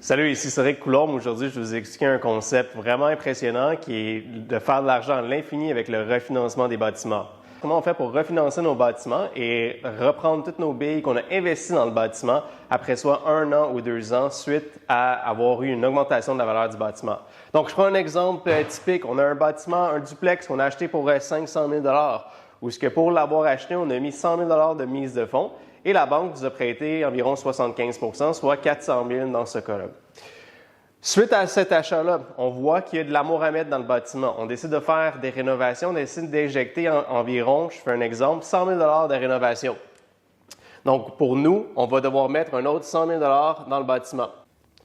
Salut, ici Cédric Coulombe. Aujourd'hui, je vais vous expliquer un concept vraiment impressionnant qui est de faire de l'argent à l'infini avec le refinancement des bâtiments. Comment on fait pour refinancer nos bâtiments et reprendre toutes nos billes qu'on a investies dans le bâtiment après soit 1 an ou 2 ans suite à avoir eu une augmentation de la valeur du bâtiment. Donc, je prends un exemple typique. On a un bâtiment, un duplex qu'on a acheté pour 500 000 où ce que pour l'avoir acheté, on a mis 100 000 de mise de fonds et la banque nous a prêté environ 75 %, soit 400 000 dans ce cas-là. Suite à cet achat-là, on voit qu'il y a de l'amour à mettre dans le bâtiment. On décide de faire des rénovations, on décide d'injecter environ, je fais un exemple, 100 000 de rénovation. Donc, pour nous, on va devoir mettre un autre 100 000 dans le bâtiment.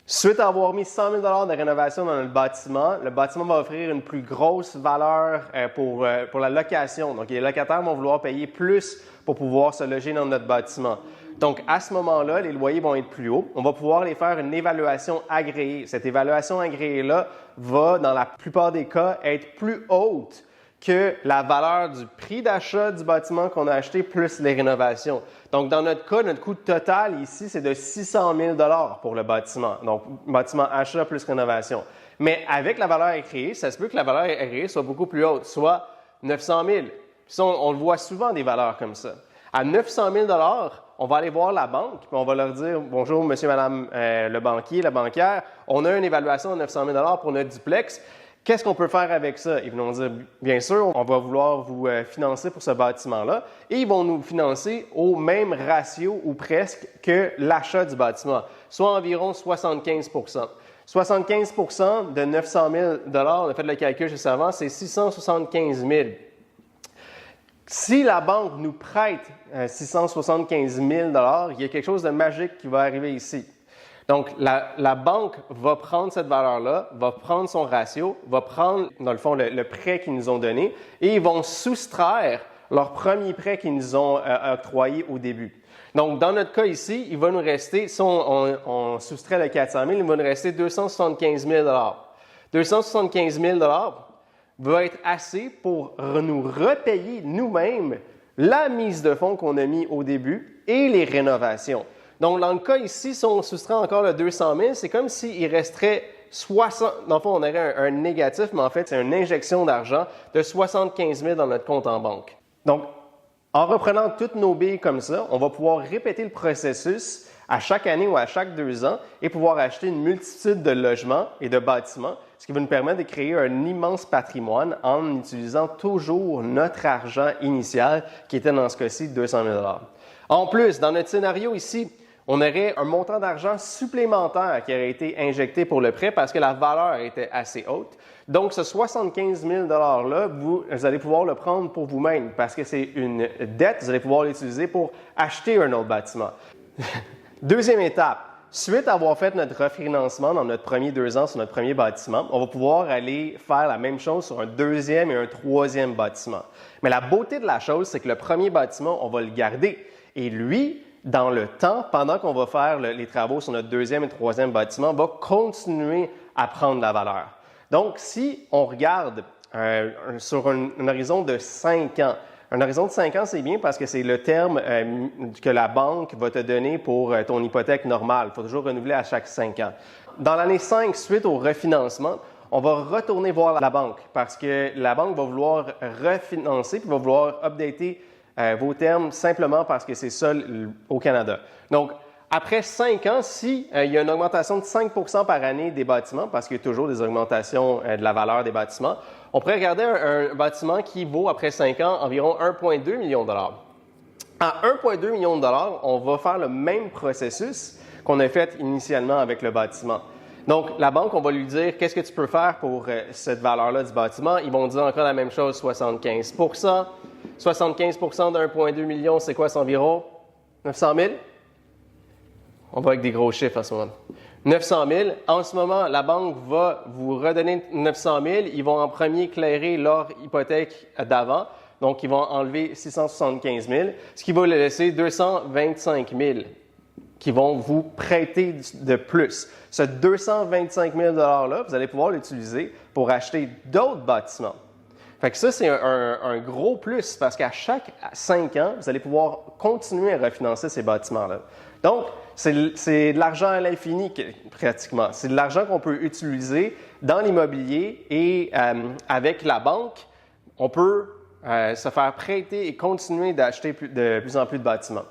Suite à avoir mis 100 000 de rénovation dans le bâtiment va offrir une plus grosse valeur pour la location. Donc, les locataires vont vouloir payer plus pour pouvoir se loger dans notre bâtiment. Donc, à ce moment-là, les loyers vont être plus hauts. On va pouvoir les faire une évaluation agréée. Cette évaluation agréée-là va, dans la plupart des cas, être plus haute que la valeur du prix d'achat du bâtiment qu'on a acheté plus les rénovations. Donc, dans notre cas, notre coût total ici, c'est de 600 000 pour le bâtiment. Donc, bâtiment achat plus rénovation. Mais avec la valeur agréée, ça se peut que la valeur agréée soit beaucoup plus haute, soit 900 000. Puis ça, on le voit souvent des valeurs comme ça. À 900 000 on va aller voir la banque, puis on va leur dire « Bonjour, monsieur, madame le banquier, la banquière, on a une évaluation de 900 000 pour notre duplex. Qu'est-ce qu'on peut faire avec ça? » Ils vont dire « Bien sûr, on va vouloir vous financer pour ce bâtiment-là. » Et ils vont nous financer au même ratio ou presque que l'achat du bâtiment, soit environ 75 75 % de 900 000 on a fait le calcul juste avant, c'est 675 000 Si la banque nous prête 675 000 il y a quelque chose de magique qui va arriver ici. Donc, la banque va prendre cette valeur-là, va prendre son ratio, va prendre, dans le fond, le prêt qu'ils nous ont donné et ils vont soustraire leur premier prêt qu'ils nous ont octroyé au début. Donc, dans notre cas ici, il va nous rester, si on soustrait le 400 000, il va nous rester 275 000 275 000 va être assez pour nous repayer nous-mêmes la mise de fonds qu'on a mis au début et les rénovations. Donc, dans le cas ici, si on soustrait encore le 200 000, c'est comme s'il resterait 60... Dans le fond, on aurait un négatif, mais en fait, c'est une injection d'argent de 75 000 dans notre compte en banque. Donc, en reprenant toutes nos billes comme ça, on va pouvoir répéter le processus à chaque année ou à chaque 2 ans et pouvoir acheter une multitude de logements et de bâtiments, ce qui va nous permettre de créer un immense patrimoine en utilisant toujours notre argent initial qui était dans ce cas-ci 200 000 En plus, dans notre scénario ici, on aurait un montant d'argent supplémentaire qui aurait été injecté pour le prêt parce que la valeur était assez haute. Donc, ce 75 000 $-là, vous allez pouvoir le prendre pour vous-même parce que c'est une dette, vous allez pouvoir l'utiliser pour acheter un autre bâtiment. Deuxième étape, suite à avoir fait notre refinancement dans notre premier 2 ans sur notre premier bâtiment, on va pouvoir aller faire la même chose sur un deuxième et un troisième bâtiment. Mais la beauté de la chose, c'est que le premier bâtiment, on va le garder. Et lui, dans le temps, pendant qu'on va faire les travaux sur notre deuxième et troisième bâtiment, va continuer à prendre la valeur. Donc, si on regarde sur un horizon de 5 ans, un horizon de 5 ans, c'est bien parce que c'est le terme que la banque va te donner pour ton hypothèque normale. Il faut toujours renouveler à chaque 5 ans. Dans l'année 5, suite au refinancement, on va retourner voir la banque parce que la banque va vouloir refinancer puis va vouloir updater vos termes simplement parce que c'est ça au Canada. Donc, après 5 ans, s'il y a une augmentation de 5 % par année des bâtiments, parce qu'il y a toujours des augmentations de la valeur des bâtiments, on pourrait regarder un bâtiment qui vaut, après 5 ans, environ 1,2 million de dollars. À 1,2 million de dollars, on va faire le même processus qu'on a fait initialement avec le bâtiment. Donc, la banque, on va lui dire, qu'est-ce que tu peux faire pour cette valeur-là du bâtiment? Ils vont dire encore la même chose, 75 %. 75 % de 1,2 million, c'est quoi? C'est environ 900 000? On va avec des gros chiffres à ce moment. 900 000. En ce moment, la banque va vous redonner 900 000. Ils vont en premier clairer leur hypothèque d'avant. Donc, ils vont enlever 675 000, ce qui va le laisser 225 000 qui vont vous prêter de plus. Ce 225 000 $-là, vous allez pouvoir l'utiliser pour acheter d'autres bâtiments. Fait que ça, c'est un gros plus parce qu'à chaque 5 ans, vous allez pouvoir continuer à refinancer ces bâtiments-là. Donc, c'est de l'argent à l'infini, pratiquement. C'est de l'argent qu'on peut utiliser dans l'immobilier et avec la banque, on peut se faire prêter et continuer d'acheter de plus en plus de bâtiments.